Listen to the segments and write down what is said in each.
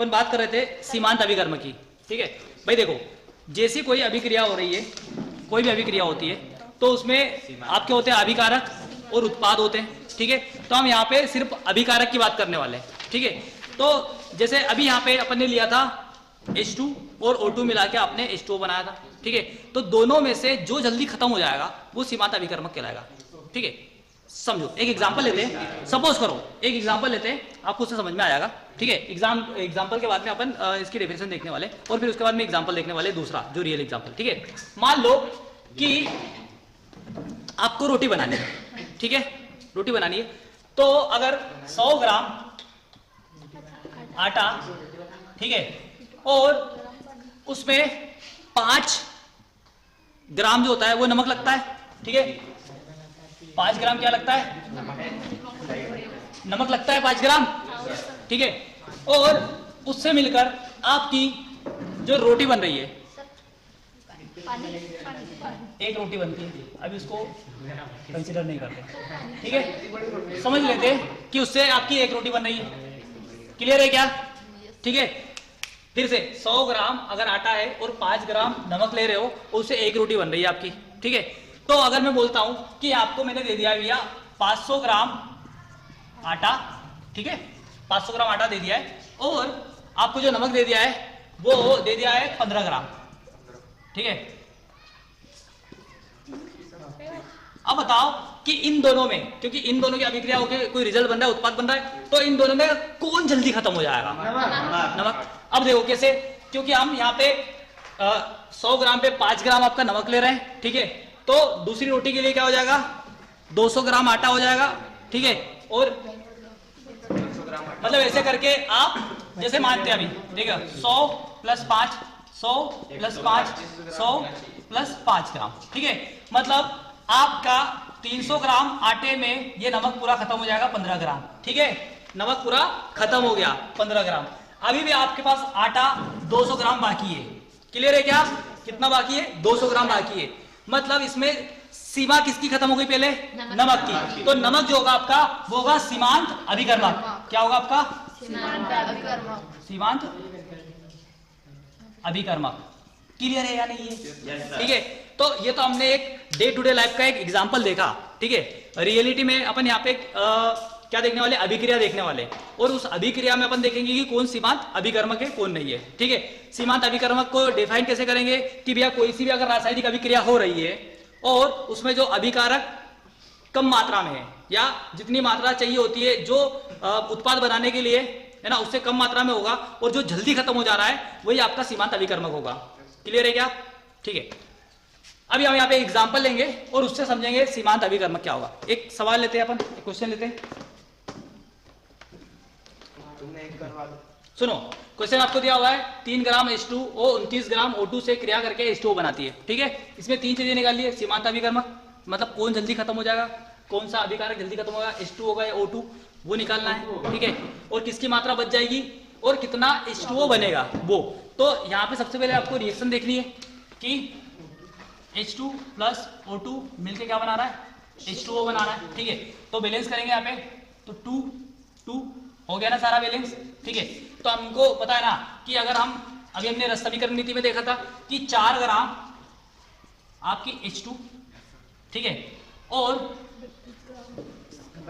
अपन बात कर रहे थे सीमांत अभिकर्म की। ठीक है भाई, देखो जैसी कोई अभिक्रिया हो रही है, कोई भी अभिक्रिया होती है तो उसमें आपके होते हैं अभिकारक और उत्पाद होते हैं। ठीक है, तो हम यहाँ पे सिर्फ अभिकारक की बात करने वाले हैं। ठीक है, तो जैसे अभी यहाँ पे अपन ने लिया था H2 और O2 मिला के आपने H2O बनाया था। ठीक है, तो दोनों में से जो जल्दी खत्म हो जाएगा वो सीमांत अभिकर्मक कहलाएगा। ठीक है, समझो एक एग्जांपल लेते हैं, सपोज करो एक एग्जांपल लेते हैं, आपको उससे समझ में आएगा। ठीक है, एग्जांपल के बाद में अपन इसकी डेफिनेशन देखने वाले और फिर उसके बाद में एग्जांपल देखने वाले दूसरा जो रियल एग्जांपल। ठीक है, मान लो कि आपको रोटी बनानी है। ठीक है, रोटी बनानी है तो अगर 100 ग्राम आटा, ठीक है, और उसमें 5 ग्राम जो होता है वो नमक लगता है। ठीक है, 5 ग्राम क्या लगता है? नमक लगता है 5 ग्राम। ठीक है, और उससे मिलकर आपकी जो रोटी बन रही है, एक रोटी बनती है, अभी उसको कंसीडर नहीं करते। ठीक है, समझ लेते कि उससे आपकी एक रोटी बन रही है। क्लियर है क्या? ठीक है, फिर से 100 ग्राम अगर आटा है और 5 ग्राम नमक ले रहे हो, उससे एक रोटी बन रही है आपकी। ठीक है, तो अगर मैं बोलता हूं कि आपको मैंने दे दिया भैया 500 ग्राम आटा, ठीक है, 500 ग्राम आटा दे दिया है और आपको जो नमक दे दिया है वो दे दिया है 15 ग्राम। ठीक है, अब बताओ कि इन दोनों में, क्योंकि इन दोनों की अभिक्रिया होकर कोई रिजल्ट बन रहा है, उत्पाद बन रहा है, तो इन दोनों में कौन जल्दी खत्म हो जाएगा? नमक। अब देखो कैसे, क्योंकि हम यहाँ पे 100 ग्राम पे 5 ग्राम आपका नमक ले रहे हैं। ठीक है, तो दूसरी रोटी के लिए क्या हो जाएगा? 200 ग्राम आटा हो जाएगा। ठीक है, और मतलब ऐसे करके आप जैसे मानते हैं अभी, ठीक है, 100 + 5, 100 + 5, 100 + 5 ग्राम। ठीक है, मतलब आपका 300 ग्राम आटे में ये नमक पूरा खत्म हो जाएगा 15 ग्राम। ठीक है, नमक पूरा खत्म हो गया 15 ग्राम। अभी भी आपके पास आटा 200 ग्राम बाकी है। क्लियर है क्या? कितना बाकी है? 200 ग्राम बाकी है। मतलब इसमें सीमा किसकी खत्म हो गई? पहले नमक की। तो नमक जो होगा आपका वो होगा सीमांत अभिकर्मक। क्या होगा आपका? सीमांत अभिकर्मक। क्लियर है या नहीं है? ठीक है, तो ये तो हमने एक डे टू डे लाइफ का एक एग्जांपल देखा। ठीक है, रियलिटी में अपन यहाँ पे क्या देखने वाले? अभिक्रिया देखने वाले, और उस अभिक्रिया में अपन देखेंगे कि कौन सीमांत अभिकर्मक है कौन नहीं है। ठीक है, सीमांत अभिकर्मक को डिफाइन कैसे करेंगे कि भैया कोई सी भी अगर रासायनिक अभिक्रिया हो रही है और उसमें जो अभिकारक कम मात्रा में है या जितनी मात्रा चाहिए होती है जो उत्पाद बनाने के लिए, है ना, उससे कम मात्रा में होगा और जो जल्दी खत्म हो जा रहा है वही आपका सीमांत अभिकर्मक होगा। क्लियर है क्या? ठीक है, अभी हम यहाँ पे एग्जांपल लेंगे और उससे समझेंगे सीमांत अभिकर्मक क्या होगा। एक सवाल लेते हैं, अपन एक क्वेश्चन लेते हैं। सुनो, क्वेश्चन आपको दिया हुआ है 3 ग्राम H2O 29 ग्राम O2 से क्रिया करके H2O बनाती है। ठीक है, इसमें 3 चीजें निकाल ली है। सीमांत अभिकर्मक मतलब कौन जल्दी खत्म हो जाएगा, कौन सा अभिकारक जल्दी खत्म होगा, H2 होगा या O2, वो निकालना है। ठीक है, और किसकी मात्रा बच जाएगी और कितना H2O बनेगा वो। तो यहाँ पे सबसे पहले आपको रिएक्शन देखनी है कि H2 + O2 मिलके क्या बना रहा है? H2O बना रहा है। ठीक है, तो बैलेंस करेंगे यहाँ पे, तो 2 2 हो गया ना सारा बैलेंस। ठीक है, तो हमको पता है ना कि अगर हम अभी हमने रस समीकरण नीति में देखा था कि 4 ग्राम आपकी H2, ठीक है, और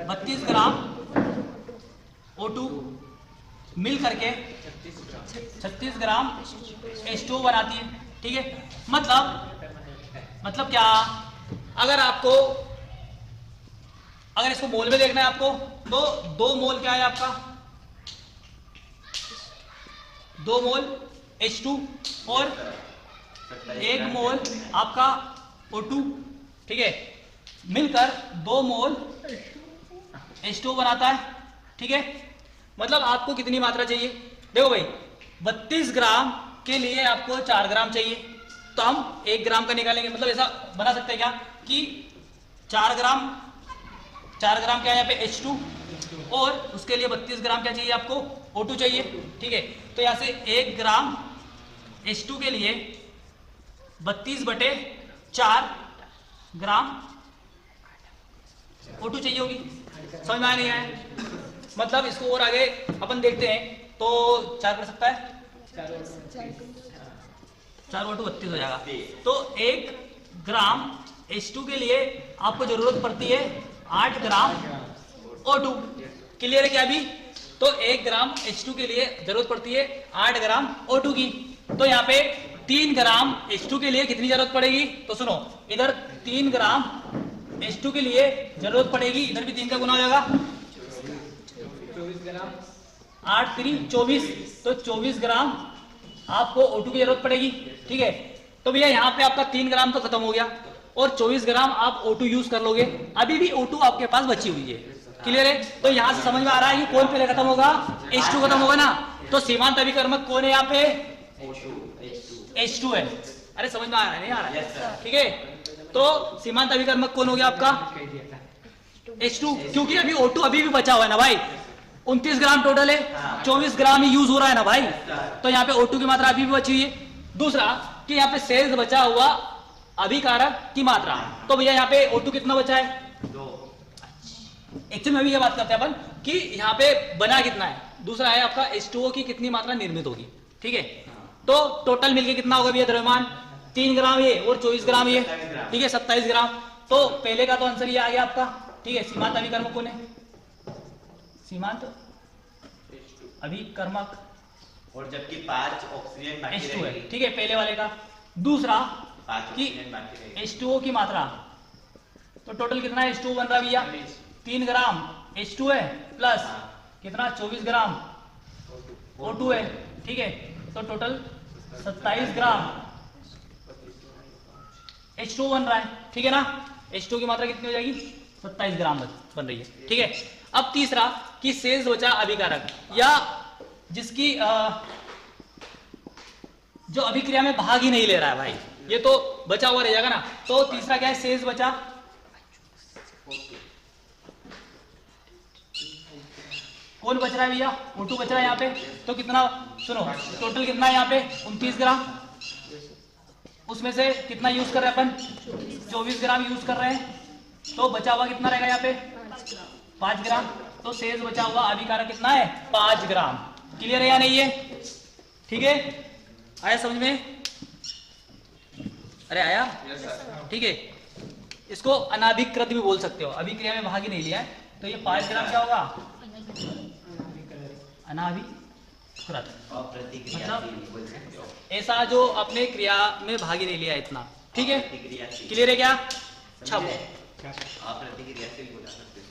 32 ग्राम O2 मिल करके 36 ग्राम H2O बनाती है। ठीक है, मतलब क्या? अगर इसको मोल में देखना है आपको तो 2 मोल क्या है आपका? 2 मोल H2 और 1 मोल आपका O2, ठीक है, मिलकर 2 मोल H2O बनाता है। ठीक है, मतलब आपको कितनी मात्रा चाहिए? देखो भाई, 32 ग्राम के लिए आपको 4 ग्राम चाहिए, तो हम 1 ग्राम का निकालेंगे। मतलब ऐसा बना सकते हैं क्या कि 4 ग्राम क्या है यहाँ पे H2 और उसके लिए 32 ग्राम क्या चाहिए आपको? O2 चाहिए। ठीक है, तो यहाँ से 1 ग्राम H2 के लिए 32/4 ग्राम O2 चाहिए होगी। समझ में आया नहीं आया? मतलब इसको और आगे अपन देखते हैं तो 4 कर सकता है, 4 बटू 32 हो जाएगा। तो 1 ग्राम H2 के लिए आपको जरूरत पड़ती है 8 ग्राम O2। क्लियर है क्या अभी? तो 1 ग्राम H2 के लिए जरूरत पड़ती है 8 ग्राम O2 की। तो यहाँ पे 3 ग्राम H2 के लिए कितनी जरूरत पड़ेगी? तो सुनो, इधर 3 ग्राम H2 के लिए जरूरत पड़ेगी, इधर भी 3 का गुना हो जाएगा, 24 ग्राम, 8 3 24, तो 24 ग्राम आपको O2 की जरूरत पड़ेगी। ठीक है, तो भैया यहाँ पे आपका 3 ग्राम तो खत्म हो गया और 24 ग्राम आप O2 यूज कर लोगे, अभी भी O2 आपके पास बची हुई है। क्लियर है? तो यहाँ से समझ में आ रहा है कि कौन पहले खत्म होगा? H2 खत्म होगा ना। तो सीमांत अभिकर्मक कौन है यहाँ पे? H2 है। अरे समझ में आ रहा है, नहीं आ रहा है? ठीक है, तो सीमांत अभिकर्मक कौन हो गया आपका? H2, क्योंकि अभी O2 अभी भी बचा हुआ है ना भाई, 29 ग्राम टोटल है, 24 ग्राम ही यूज हो रहा है ना भाई, तो यहाँ पे O2 की मात्रा अभी भी बची हुई है। दूसरा कि यहाँ पे शेष बचा हुआ अभिकारक की मात्रा, तो भैया यहाँ पे O2 कितना बचा है? 2। एक्चुअली में भी ये बात करते हैं अपन कि यहाँ पे बना कितना है। दूसरा है आपका H2O की कितनी मात्रा निर्मित होगी। ठीक है, तो टोटल मिलके कितना होगा भैया द्रव्यमान? 3 ग्राम ये और 24 ग्राम ये, ठीक है 27 ग्राम। तो पहले का तो आंसर ये आ गया आपका। ठीक है, सीमांत अभिकर्मक कौन है? सीमांत अभिकर्मक, और जबकि 5 ऑक्सीजन बाकी H2 है। रहेगी। ठीक है, पहले वाले का। दूसरा 5 कि ऑक्सीजन बाकी रहेगी। H2O की मात्रा, तो टोटल कितना है H2O बन रहा है भैया? 3 ग्राम H2 है प्लस कितना 24 ग्राम O2 है। ठीक है, तो टोटल 27 ग्राम H2O बन रहा है। ठीक है ना, H2O की मात्रा कितनी हो जाएगी? 27 ग्राम बन रही है। ठीक है, अब तीसरा कि शेष बचा अभिकारक या जिसकी जो अभिक्रिया में भाग ही नहीं ले रहा है भाई, ये तो बचा हुआ रह जाएगा ना। तो तीसरा क्या है? शेष बचा। कौन बच रहा है भैया? O2 बच रहा है यहाँ पे। तो कितना, सुनो टोटल कितना है यहाँ पे? 29 ग्राम। उसमें से कितना यूज कर रहे हैं अपन? 24 ग्राम यूज कर रहे हैं। तो बचा हुआ कितना रहेगा यहाँ पे? 5 ग्राम। तो शेष बचा हुआ अभिकारक कितना है? 5 ग्राम। क्लियर है या नहीं है? ठीक है, आया समझ में? अरे आया? ठीक है, इसको अनाभिकृत भी बोल सकते हो, अभिक्रिया में भाग ही नहीं लिया है। तो ये 5 ग्राम क्या होगा? अनाभिकृत, मतलब ऐसा जो अपने क्रिया में भाग ही नहीं लिया इतना। ठीक है, क्लियर है क्या? छप अप्रतिक्रियाशील बोला सकते हैं।